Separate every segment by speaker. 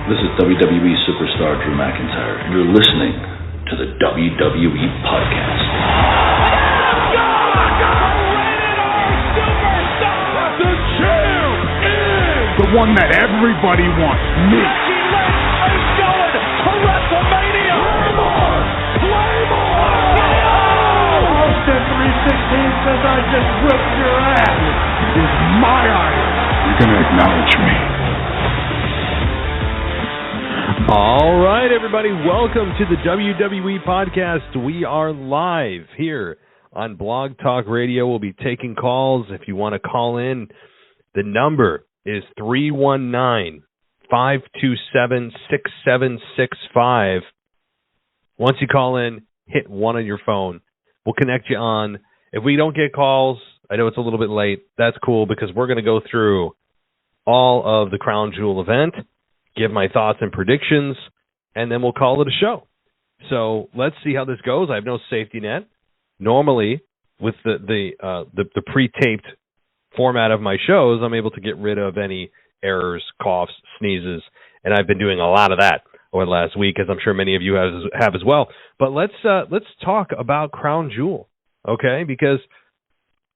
Speaker 1: This is WWE superstar Drew McIntyre, and you're listening to the WWE Podcast.
Speaker 2: The champ is the one that everybody wants, me.
Speaker 3: Becky Lynch is going to WrestleMania. Claymore!
Speaker 2: Austin 316 says I just whipped your ass. It is my honor. You're going to acknowledge me.
Speaker 4: All right, everybody, welcome to the WWE Podcast. We are live here on Blog Talk Radio. We'll be taking calls. If you want to call in, the number is 319-527-6765. Once you call in, hit 1 on your phone. We'll connect you on. If we don't get calls, I know it's a little bit late. That's cool because we're going to go through all of the Crown Jewel event, give my thoughts and predictions, and then we'll call it a show. So let's see how this goes. I have no safety net. Normally, with the pre-taped format of my shows, I'm able to get rid of any errors, coughs, sneezes, and I've been doing a lot of that over the last week, as I'm sure many of you have as well. But let's talk about Crown Jewel, okay? Because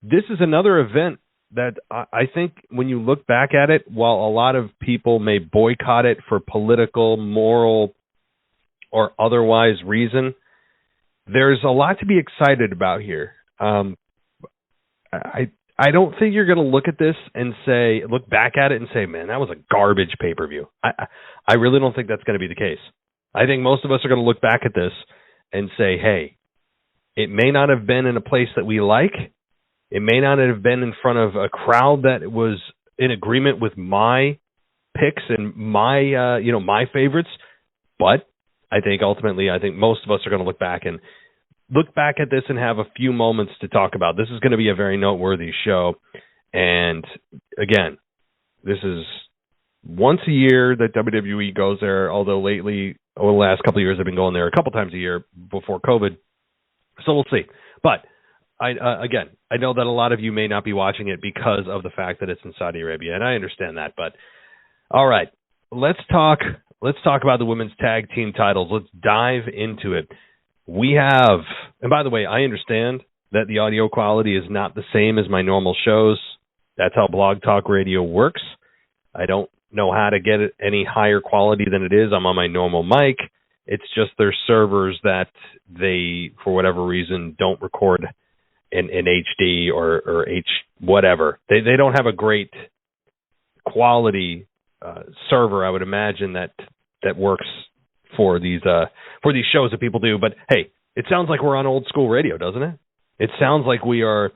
Speaker 4: this is another event that I think when you look back at it, while a lot of people may boycott it for political, moral, or otherwise reason, there's a lot to be excited about here. I don't think you're going to look back at it and say, man, that was a garbage pay-per-view. I really don't think that's going to be the case. I think most of us are going to look back at this and say, hey, it may not have been in a place that we like. It may not have been in front of a crowd that was in agreement with my picks and my my favorites, but I think ultimately, most of us are going to look back at this and have a few moments to talk about. This is going to be a very noteworthy show, and again, this is once a year that WWE goes there, although lately, over the last couple of years, I've been going there a couple times a year before COVID, so we'll see. But I know that a lot of you may not be watching it because of the fact that it's in Saudi Arabia, and I understand that. But all right, let's talk about the women's tag team titles. Let's dive into it. We have, and by the way, I understand that the audio quality is not the same as my normal shows. That's how Blog Talk Radio works. I don't know how to get it any higher quality than it is. I'm on my normal mic. It's just their servers that they, for whatever reason, don't record in HD or H whatever. They don't have a great quality server, I would imagine, that works for these shows that people do. But hey, it sounds like we're on old school radio, doesn't it? It sounds like we are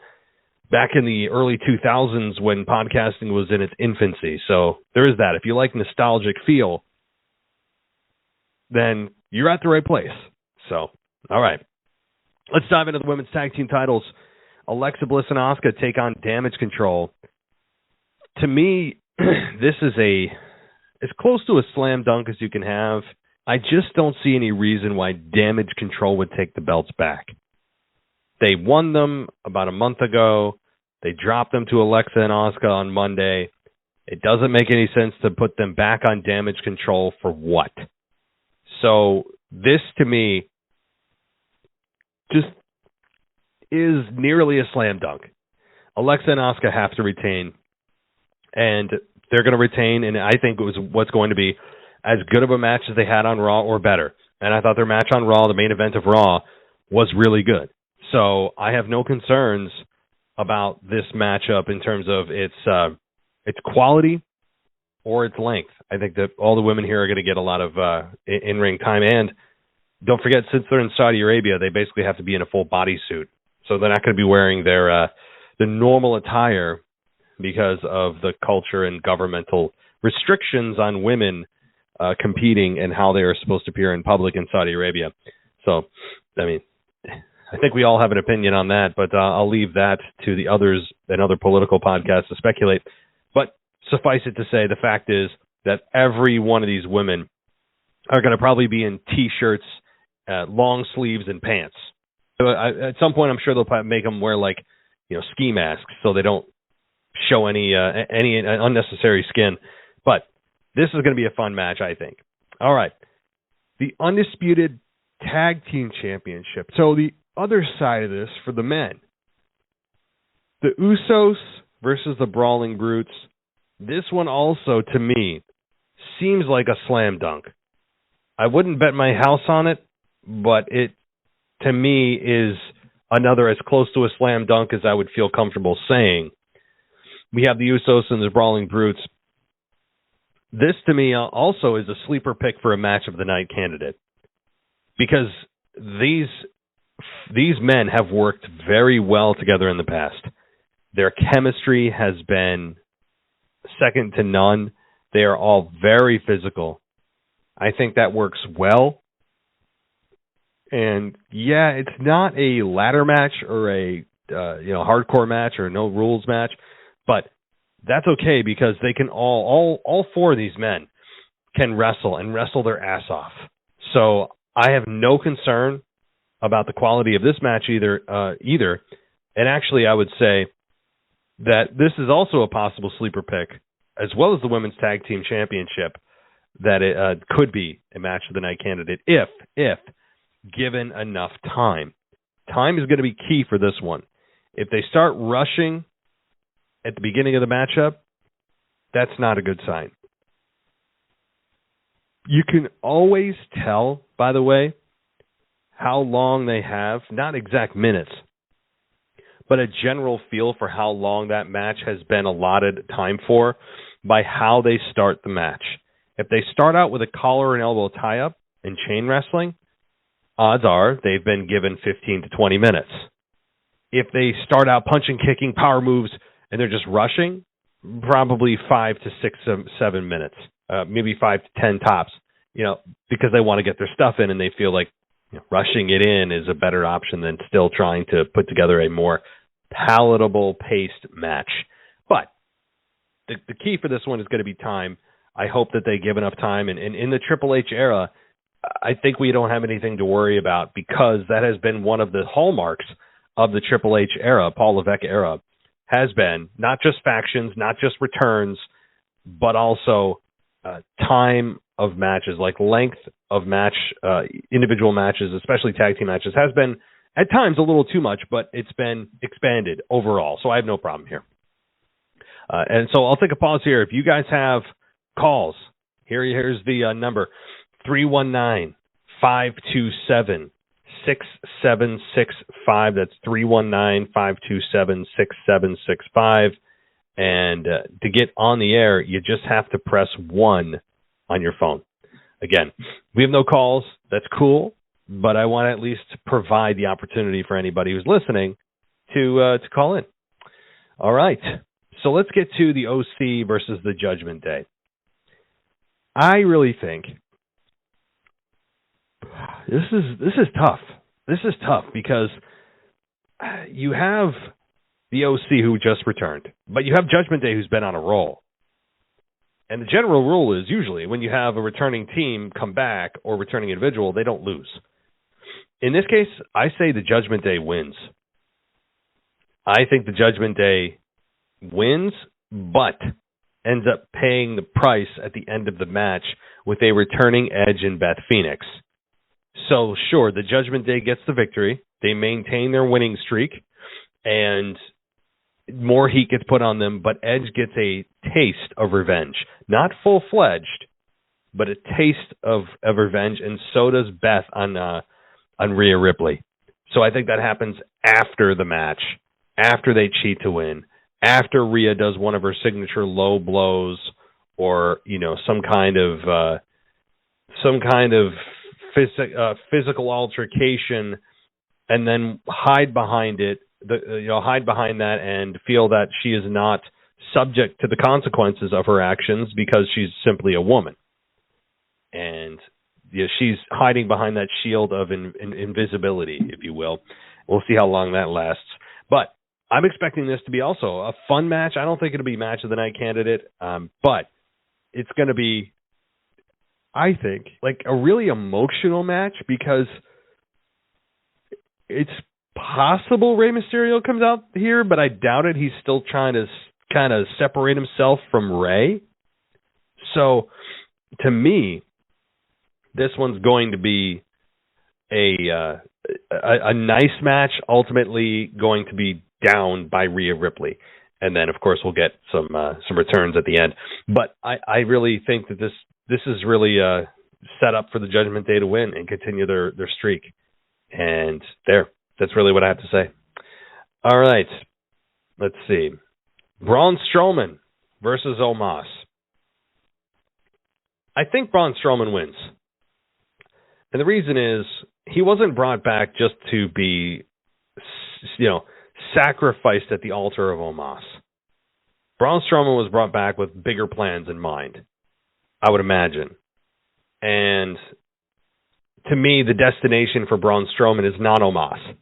Speaker 4: back in the early 2000s when podcasting was in its infancy. So there is that. If you like nostalgic feel, then you're at the right place. So, all right. Let's dive into the women's tag team titles. Alexa Bliss and Asuka take on Damage Control. To me, this is as close to a slam dunk as you can have. I just don't see any reason why Damage Control would take the belts back. They won them about a month ago. They dropped them to Alexa and Asuka on Monday. It doesn't make any sense to put them back on Damage Control for what? So this, to me, just is nearly a slam dunk. Alexa and Asuka have to retain, and they're going to retain, and I think it was what's going to be as good of a match as they had on Raw or better. And I thought their match on Raw, the main event of Raw, was really good. So I have no concerns about this matchup in terms of its quality or its length. I think that all the women here are going to get a lot of in-ring time. And don't forget, since they're in Saudi Arabia, they basically have to be in a full bodysuit. So they're not going to be wearing their the normal attire because of the culture and governmental restrictions on women competing and how they are supposed to appear in public in Saudi Arabia. So, I mean, I think we all have an opinion on that, but I'll leave that to the others and other political podcasts to speculate. But suffice it to say, the fact is that every one of these women are going to probably be in T-shirts, long sleeves, and pants. So at some point, I'm sure they'll make them wear ski masks so they don't show any unnecessary skin. But This is going to be a fun match, I think. All right. The Undisputed Tag Team Championship. So the other side of this for the men. The Usos versus the Brawling Brutes. This one also, to me, seems like a slam dunk. I wouldn't bet my house on it, but it, to me, is another as close to a slam dunk as I would feel comfortable saying. We have the Usos and the Brawling Brutes. This, to me, also is a sleeper pick for a match of the night candidate. Because these men have worked very well together in the past. Their chemistry has been second to none. They are all very physical. I think that works well. And yeah, it's not a ladder match or a hardcore match or no rules match, but that's okay because they can all four of these men can wrestle and wrestle their ass off. So I have no concern about the quality of this match either. And actually, I would say that this is also a possible sleeper pick, as well as the Women's Tag Team Championship, that it could be a match of the night candidate if given enough time. Time is going to be key for this one. If they start rushing at the beginning of the matchup, that's not a good sign. You can always tell, by the way, how long they have, not exact minutes, but a general feel for how long that match has been allotted time for by how they start the match. If they start out with a collar and elbow tie-up in chain wrestling, odds are they've been given 15 to 20 minutes. If they start out punching, kicking, power moves, and they're just rushing, probably 5 to 6, 7 minutes, maybe 5 to 10 tops, because they want to get their stuff in and they feel like rushing it in is a better option than still trying to put together a more palatable paced match. But the key for this one is going to be time. I hope that they give enough time. And in the Triple H era, I think we don't have anything to worry about because that has been one of the hallmarks of the Triple H era, Paul Levesque era, has been not just factions, not just returns, but also time of matches, like length of match, individual matches, especially tag team matches, has been at times a little too much, but it's been expanded overall. So I have no problem here. And so I'll take a pause here. If you guys have calls, here's the number, 319-527-6765. That's 319-527-6765. And to get on the air, you just have to press 1 on your phone. Again, we have no calls. That's cool, but I want to at least provide the opportunity for anybody who's listening to call in. All right, so let's get to the OC versus the Judgment Day. I really think this is tough. This is tough because you have the OC who just returned, but you have Judgment Day who's been on a roll. And the general rule is usually when you have a returning team come back or returning individual, they don't lose. In this case, I say the Judgment Day wins. I think the Judgment Day wins, but ends up paying the price at the end of the match with a returning Edge and Beth Phoenix. So, sure, the Judgment Day gets the victory. They maintain their winning streak, and more heat gets put on them, but Edge gets a taste of revenge. Not full-fledged, but a taste of revenge, and so does Beth on Rhea Ripley. So I think that happens after the match, after they cheat to win, after Rhea does one of her signature low blows or, some kind of physical altercation, and then hide behind it, hide behind that and feel that she is not subject to the consequences of her actions because she's simply a woman. And she's hiding behind that shield of invisibility, if you will. We'll see how long that lasts. But I'm expecting this to be also a fun match. I don't think it'll be match of the night candidate, but it's going to be, I think, like a really emotional match because it's possible Rey Mysterio comes out here, but I doubt it. He's still trying to kind of separate himself from Rey. So, to me, this one's going to be a nice match, ultimately going to be down by Rhea Ripley. And then, of course, we'll get some returns at the end. But I really think that this is really set up for the Judgment Day to win and continue their streak. And that's really what I have to say. All right, let's see. Braun Strowman versus Omos. I think Braun Strowman wins. And the reason is he wasn't brought back just to be, sacrificed at the altar of Omos. Braun Strowman was brought back with bigger plans in mind, I would imagine. And to me, the destination for Braun Strowman is not Omos.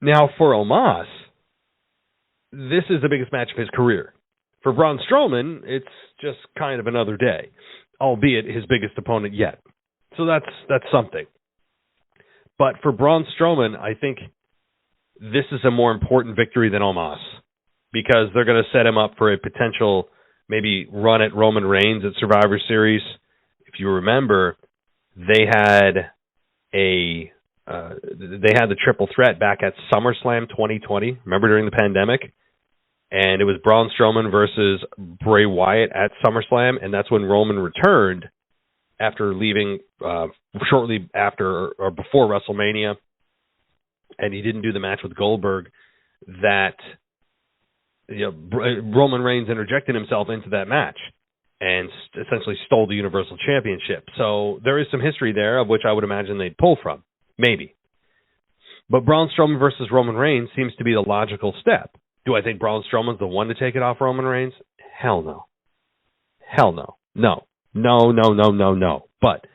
Speaker 4: Now, for Omos, this is the biggest match of his career. For Braun Strowman, it's just kind of another day, albeit his biggest opponent yet. So that's something. But for Braun Strowman, I think this is a more important victory than Omos, because they're going to set him up for a potential maybe run at Roman Reigns at Survivor Series. If you remember, they had the triple threat back at SummerSlam 2020. Remember, during the pandemic? And it was Braun Strowman versus Bray Wyatt at SummerSlam, and that's when Roman returned after leaving shortly after or before WrestleMania, and he didn't do the match with Goldberg. That Roman Reigns interjected himself into that match and essentially stole the Universal Championship. So there is some history there of which I would imagine they'd pull from, maybe. But Braun Strowman versus Roman Reigns seems to be the logical step. Do I think Braun Strowman's the one to take it off Roman Reigns? Hell no. Hell no. No. But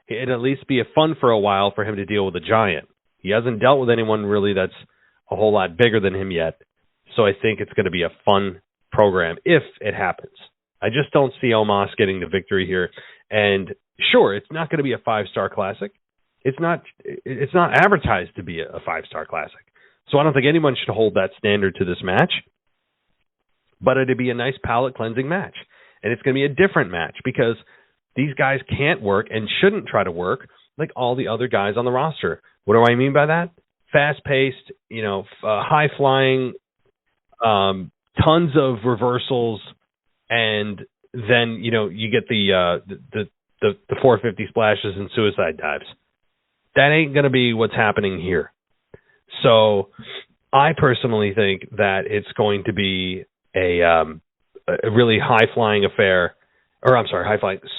Speaker 4: it'd at least be fun for a while for him to deal with a giant. He hasn't dealt with anyone really that's a whole lot bigger than him yet. So I think it's going to be a fun program if it happens. I just don't see Omos getting the victory here. And sure, it's not going to be a 5-star classic. It's not advertised to be a 5-star classic. So I don't think anyone should hold that standard to this match. But it'd be a nice palate-cleansing match. And it's going to be a different match because these guys can't work and shouldn't try to work like all the other guys on the roster. What do I mean by that? Fast-paced, high-flying, tons of reversals, and then, you get the 450 splashes and suicide dives. That ain't going to be what's happening here. So I personally think that it's going to be a really high-flying affair,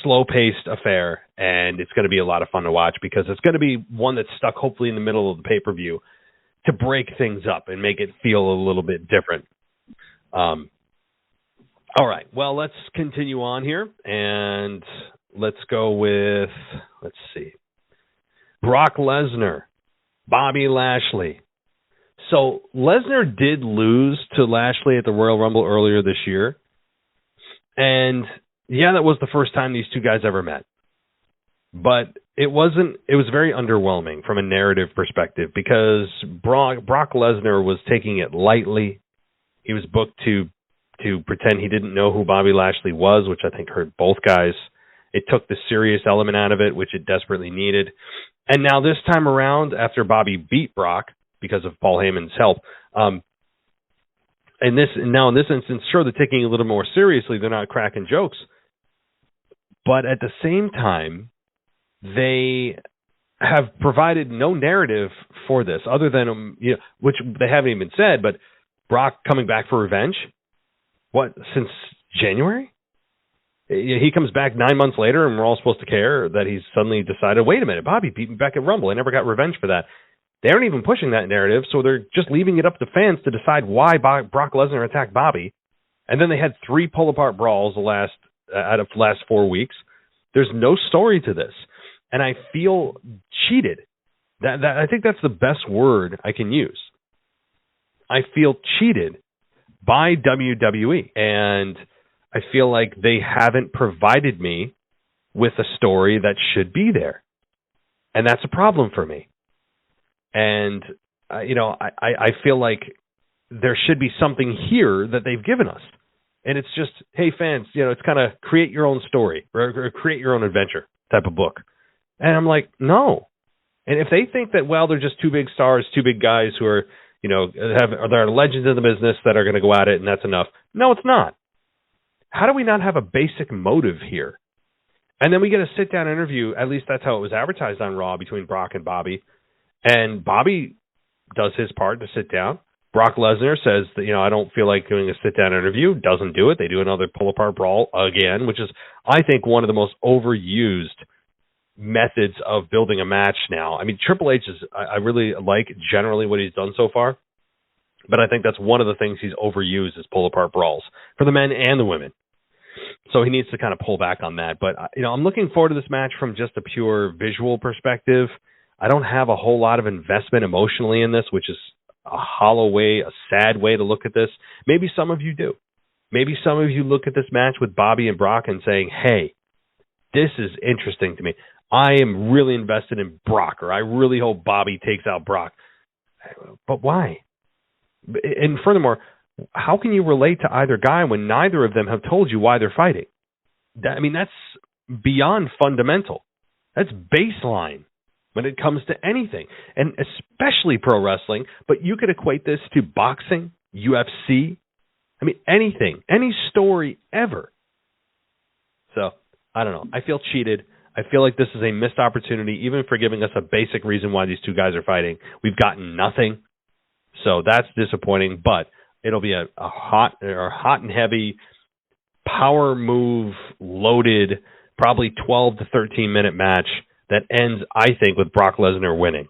Speaker 4: slow-paced affair, and it's going to be a lot of fun to watch because it's going to be one that's stuck hopefully in the middle of the pay-per-view to break things up and make it feel a little bit different. All right, well, let's continue on here, and let's go with, Brock Lesnar, Bobby Lashley. So Lesnar did lose to Lashley at the Royal Rumble earlier this year. And yeah, that was the first time these two guys ever met. But it was very underwhelming from a narrative perspective because Brock Lesnar was taking it lightly. He was booked to pretend he didn't know who Bobby Lashley was, which I think hurt both guys. It took the serious element out of it, which it desperately needed. And now this time around, after Bobby beat Brock because of Paul Heyman's help, in this instance, sure, they're taking it a little more seriously. They're not cracking jokes. But at the same time, they have provided no narrative for this other than, which they haven't even said, but Brock coming back for revenge? What, since January? He comes back 9 months later and we're all supposed to care that he's suddenly decided, wait a minute, Bobby beat me back at Rumble. I never got revenge for that. They aren't even pushing that narrative, so they're just leaving it up to fans to decide why Brock Lesnar attacked Bobby. And then they had 3 pull-apart brawls out of the last 4 weeks. There's no story to this. And I feel cheated. I think that's the best word I can use. I feel cheated by WWE. And I feel like they haven't provided me with a story that should be there. And that's a problem for me. And, I feel like there should be something here that they've given us. And it's just, hey, fans, it's kind of create your own story or create your own adventure type of book. And I'm like, no. And if they think that, well, they're just two big stars, two big guys who are, they're legends in the business that are going to go at it and that's enough. No, it's not. How do we not have a basic motive here? And then we get a sit-down interview, at least that's how it was advertised on Raw, between Brock and Bobby. And Bobby does his part to sit down. Brock Lesnar says that, I don't feel like doing a sit-down interview. Doesn't do it. They do another pull-apart brawl again, which is, I think, one of the most overused methods of building a match now. I mean, Triple H I really like generally what he's done so far, but I think that's one of the things he's overused is pull-apart brawls for the men and the women. So he needs to kind of pull back on that. But, I'm looking forward to this match from just a pure visual perspective. I don't have a whole lot of investment emotionally in this, which is a hollow way, a sad way to look at this. Maybe some of you do. Maybe some of you look at this match with Bobby and Brock and saying, hey, this is interesting to me. I am really invested in Brock, or I really hope Bobby takes out Brock. But why? And furthermore, how can you relate to either guy when neither of them have told you why they're fighting? That's beyond fundamental. That's baseline when it comes to anything, and especially pro wrestling. But you could equate this to boxing, UFC, anything, any story ever. So, I don't know. I feel cheated. I feel like this is a missed opportunity, even for giving us a basic reason why these two guys are fighting. We've gotten nothing. So that's disappointing, but it'll be a hot and heavy, power move loaded, probably 12 to 13 minute match that ends, I think, with Brock Lesnar winning.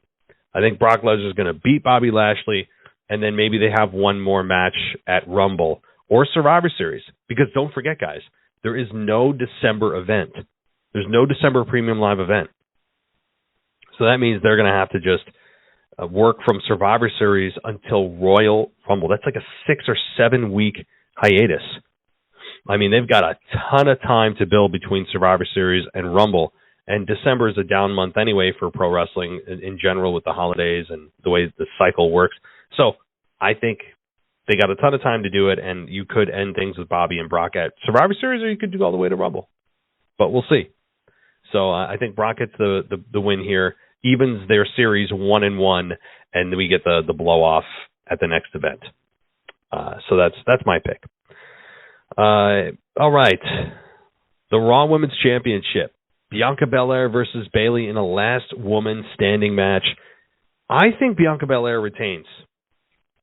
Speaker 4: I think Brock Lesnar is going to beat Bobby Lashley, and then maybe they have one more match at Rumble or Survivor Series. Because don't forget, guys, there is no December event. There's no December Premium Live event. So that means they're going to have to just work from Survivor Series until Royal Rumble. That's like a 6 or 7 week hiatus. They've got a ton of time to build between Survivor Series and Rumble. And December is a down month anyway for pro wrestling in general with the holidays and the way the cycle works. So I think they got a ton of time to do it, and you could end things with Bobby and Brock at Survivor Series, or you could do all the way to Rumble. But we'll see. So I think Brock gets the win here, evens their series 1-1, and then we get the blow off at the next event. So that's my pick. All right, the Raw Women's Championship. Bianca Belair versus Bayley in a last woman standing match. I think Bianca Belair retains.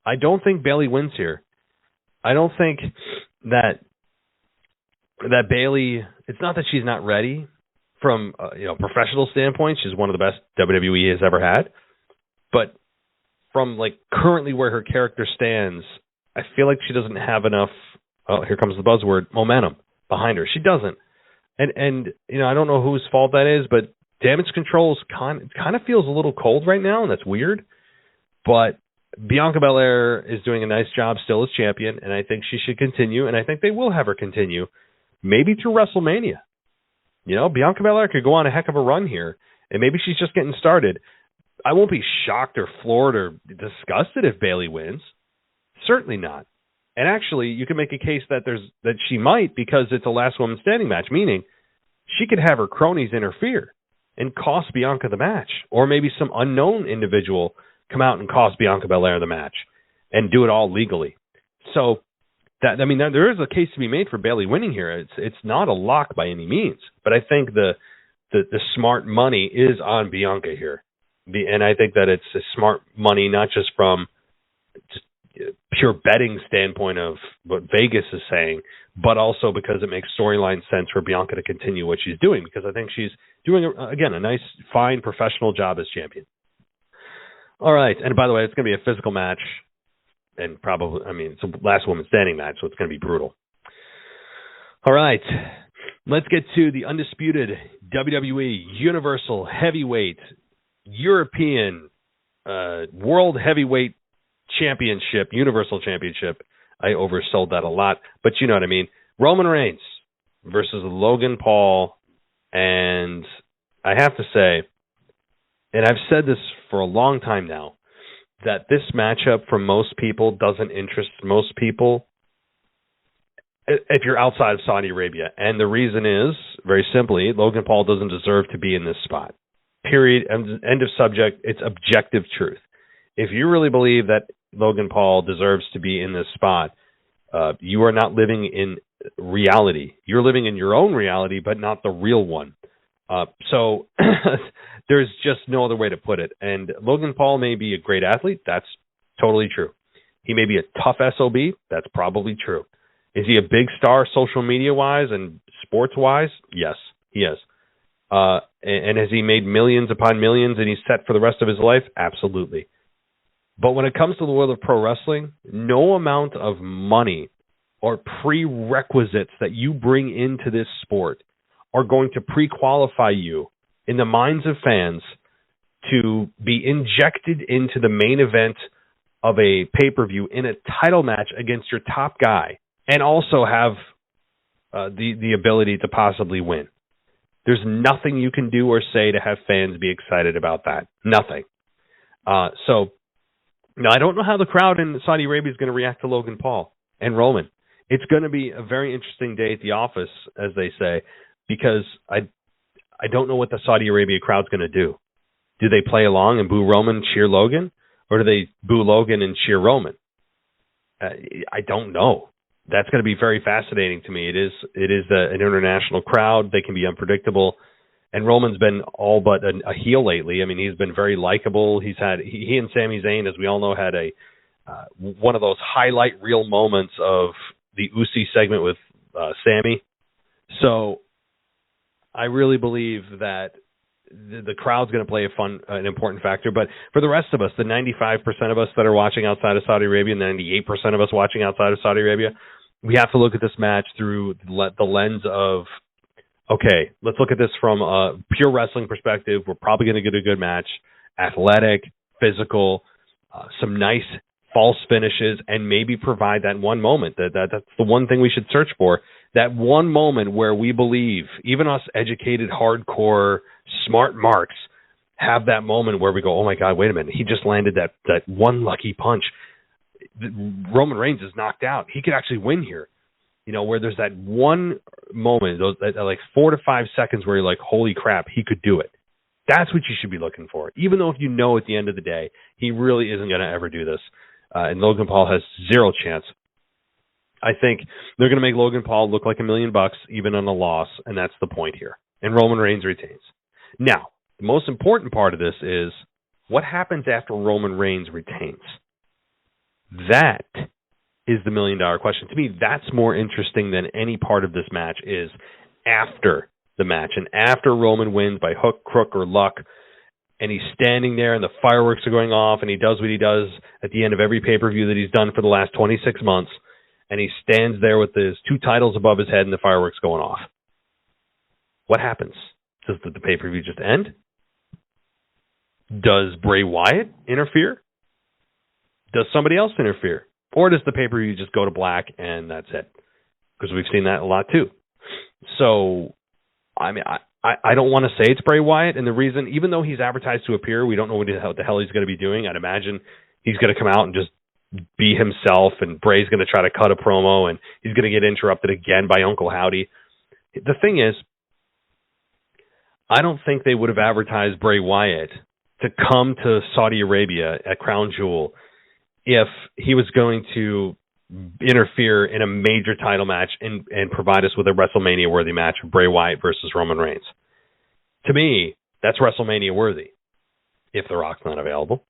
Speaker 4: I don't think Bayley wins here. I don't think that Bayley, it's not that she's not ready from a professional standpoint. She's one of the best WWE has ever had. But from currently where her character stands, I feel like she doesn't have enough, here comes the buzzword, momentum behind her. She doesn't. And I don't know whose fault that is, but Damage Control kind of feels a little cold right now, and that's weird. But Bianca Belair is doing a nice job still as champion, and I think she should continue, and I think they will have her continue, maybe through WrestleMania. Bianca Belair could go on a heck of a run here, and maybe she's just getting started. I won't be shocked or floored or disgusted if Bayley wins. Certainly not. And actually, you can make a case that she might, because it's a last woman standing match, meaning she could have her cronies interfere and cost Bianca the match, or maybe some unknown individual come out and cost Bianca Belair the match and do it all legally. So there is a case to be made for Bayley winning here. It's not a lock by any means, but I think the smart money is on Bianca here, and I think that it's a smart money not just from just pure betting standpoint of what Vegas is saying, but also because it makes storyline sense for Bianca to continue what she's doing, because I think she's doing, again, a nice, fine, professional job as champion. All right, and by the way, it's going to be a physical match, and probably, it's a last woman standing match, so it's going to be brutal. All right, let's get to the undisputed WWE Universal Heavyweight European World Heavyweight Championship, Universal Championship. I oversold that a lot, but you know what I mean. Roman Reigns versus Logan Paul, and I have to say, and I've said this for a long time now, that this matchup for most people doesn't interest most people. if you're outside of Saudi Arabia. And the reason is, very simply, Logan Paul doesn't deserve to be in this spot. Period. End of subject. It's objective truth. If you really believe that Logan Paul deserves to be in this spot, you are not living in reality. You're living in your own reality, but not the real one. So there's just no other way to put it. And Logan Paul may be a great athlete. That's totally true. He may be a tough SOB. That's probably true. Is he a big star social media-wise and sports-wise? Yes, he is. And has he made millions upon millions and he's set for the rest of his life? Absolutely. But when it comes to the world of pro wrestling, no amount of money or prerequisites that you bring into this sport are going to pre-qualify you in the minds of fans to be injected into the main event of a pay-per-view in a title match against your top guy and also have the ability to possibly win. There's nothing you can do or say to have fans be excited about that. Nothing. So, now, I don't know how the crowd in Saudi Arabia is going to react to Logan Paul and Roman. It's going to be a very interesting day at the office, as they say, because I don't know what the Saudi Arabia crowd's going to do. Do they play along and boo Roman, cheer Logan? Or do they boo Logan and cheer Roman? I don't know. That's going to be very fascinating to me. It is an international crowd. They can be unpredictable. And Roman's been all but a heel lately. I mean, he's been very likable. He and Sami Zayn, as we all know, had one of those highlight reel moments of the Usi segment with Sami. So I really believe that the crowd's going to play an important factor. But for the rest of us, the 95% of us that are watching outside of Saudi Arabia and the 98% of us watching outside of Saudi Arabia, we have to look at this match through the lens of, okay, let's look at this from a pure wrestling perspective. We're probably going to get a good match. Athletic, physical, some nice false finishes, and maybe provide that one moment. That's the one thing we should search for. That one moment where we believe, even us educated, hardcore, smart marks, have that moment where we go, oh my God, wait a minute. He just landed that one lucky punch. Roman Reigns is knocked out. He could actually win here. You know, where there's that one moment, like 4 to 5 seconds where you're like, holy crap, he could do it. That's what you should be looking for. Even though if you know at the end of the day, he really isn't going to ever do this. And Logan Paul has zero chance. I think they're going to make Logan Paul look like $1 million even on a loss, and that's the point here. And Roman Reigns retains. Now, the most important part of this is what happens after Roman Reigns retains. That is the $1 million question. To me, that's more interesting than any part of this match is after the match. And after Roman wins by hook, crook, or luck, and he's standing there and the fireworks are going off and he does what he does at the end of every pay-per-view that he's done for the last 26 months, and he stands there with his 2 titles above his head and the fireworks going off. What happens? Does the pay-per-view just end? Does Bray Wyatt interfere? Does somebody else interfere? Or does the pay-per-view just go to black and that's it? Because we've seen that a lot too. So, I mean, I don't want to say it's Bray Wyatt, and the reason, even though he's advertised to appear, we don't know what the hell he's going to be doing. I'd imagine he's going to come out and just be himself, and Bray's going to try to cut a promo, and he's going to get interrupted again by Uncle Howdy. The thing is, I don't think they would have advertised Bray Wyatt to come to Saudi Arabia at Crown Jewel if he was going to interfere in a major title match and provide us with a WrestleMania-worthy match of Bray Wyatt versus Roman Reigns. To me, that's WrestleMania-worthy, if The Rock's not available.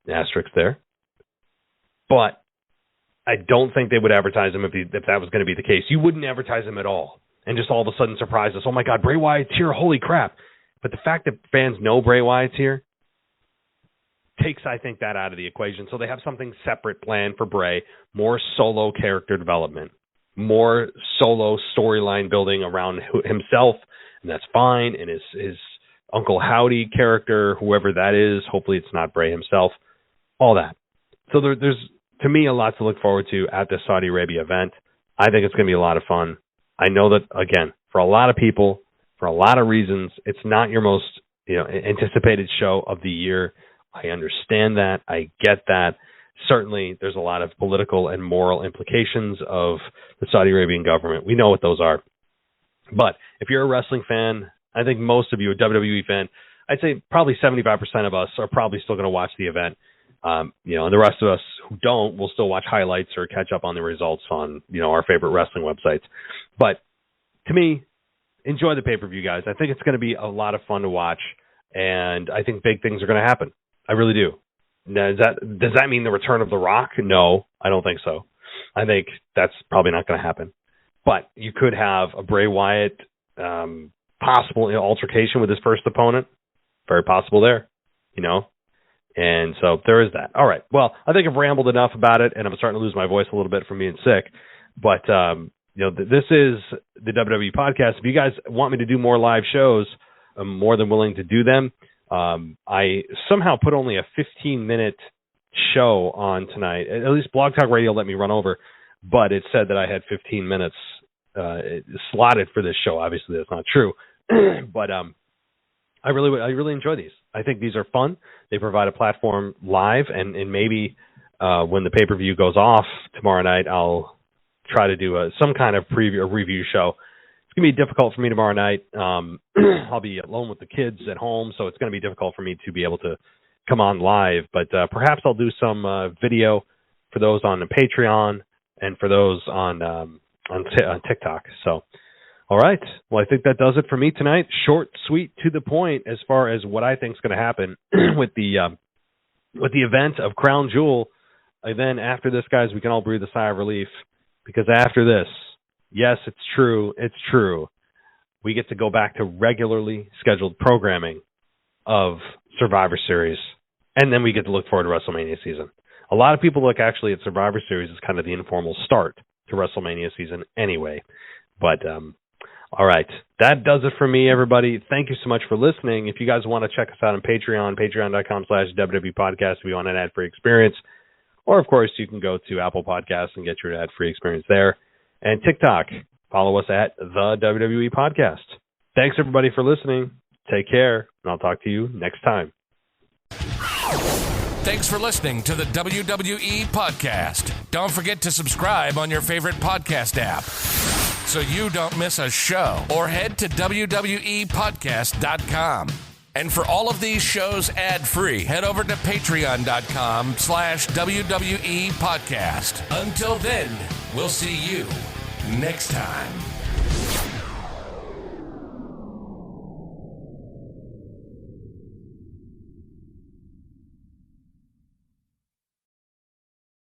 Speaker 4: Asterisk there. But I don't think they would advertise him if that was going to be the case. You wouldn't advertise him at all and just all of a sudden surprise us. Oh, my God, Bray Wyatt's here. Holy crap. But the fact that fans know Bray Wyatt's here takes, I think, that out of the equation. So they have something separate planned for Bray, more solo character development, more solo storyline building around himself, and that's fine, and his Uncle Howdy character, whoever that is, hopefully it's not Bray himself, all that. So there's, to me, a lot to look forward to at the Saudi Arabia event. I think it's going to be a lot of fun. I know that, again, for a lot of people, for a lot of reasons, it's not your most anticipated show of the year. I understand that. I get that. certainly there's a lot of political and moral implications of the Saudi Arabian government. We know what those are. But if you're a wrestling fan, I think most of you, a WWE fan, I'd say probably 75% of us are probably still going to watch the event. And the rest of us who don't will still watch highlights or catch up on the results on, our favorite wrestling websites. But to me, enjoy the pay-per-view, guys. I think it's going to be a lot of fun to watch, and I think big things are going to happen. I really do. Now, does that mean the return of The Rock? No, I don't think so. I think that's probably not going to happen. But you could have a Bray Wyatt possible altercation with his first opponent. Very possible there, And so there is that. All right. Well, I think I've rambled enough about it, and I'm starting to lose my voice a little bit from being sick. But, this is the WWE podcast. If you guys want me to do more live shows, I'm more than willing to do them. I somehow put only a 15-minute show on tonight. At least Blog Talk Radio let me run over, but it said that I had 15 minutes slotted for this show. Obviously, that's not true. But I really enjoy these. I think these are fun. They provide a platform live, and maybe when the pay-per-view goes off tomorrow night, I'll try to do some kind of preview or review show. It's going to be difficult for me tomorrow night. I'll be alone with the kids at home, so it's going to be difficult for me to be able to come on live. But perhaps I'll do some video for those on the Patreon and for those on TikTok. So, all right. Well, I think that does it for me tonight. Short, sweet, to the point as far as what I think is going to happen with the event of Crown Jewel. And then after this, guys, we can all breathe a sigh of relief, because after this, yes, it's true. We get to go back to regularly scheduled programming of Survivor Series, and then we get to look forward to WrestleMania season. A lot of people look actually at Survivor Series as kind of the informal start to WrestleMania season anyway. But all right, that does it for me, everybody. Thank you so much for listening. If you guys want to check us out on Patreon, patreon.com/WWE Podcast if you want an ad-free experience. Or, of course, you can go to Apple Podcasts and get your ad-free experience there. And TikTok, follow us at the WWE Podcast. Thanks, everybody, for listening. Take care, and I'll talk to you next time.
Speaker 5: Thanks for listening to the WWE Podcast. Don't forget to subscribe on your favorite podcast app so you don't miss a show, or head to WWEpodcast.com. And for all of these shows ad-free, head over to patreon.com/WWE Podcast. Until then, we'll see you next time.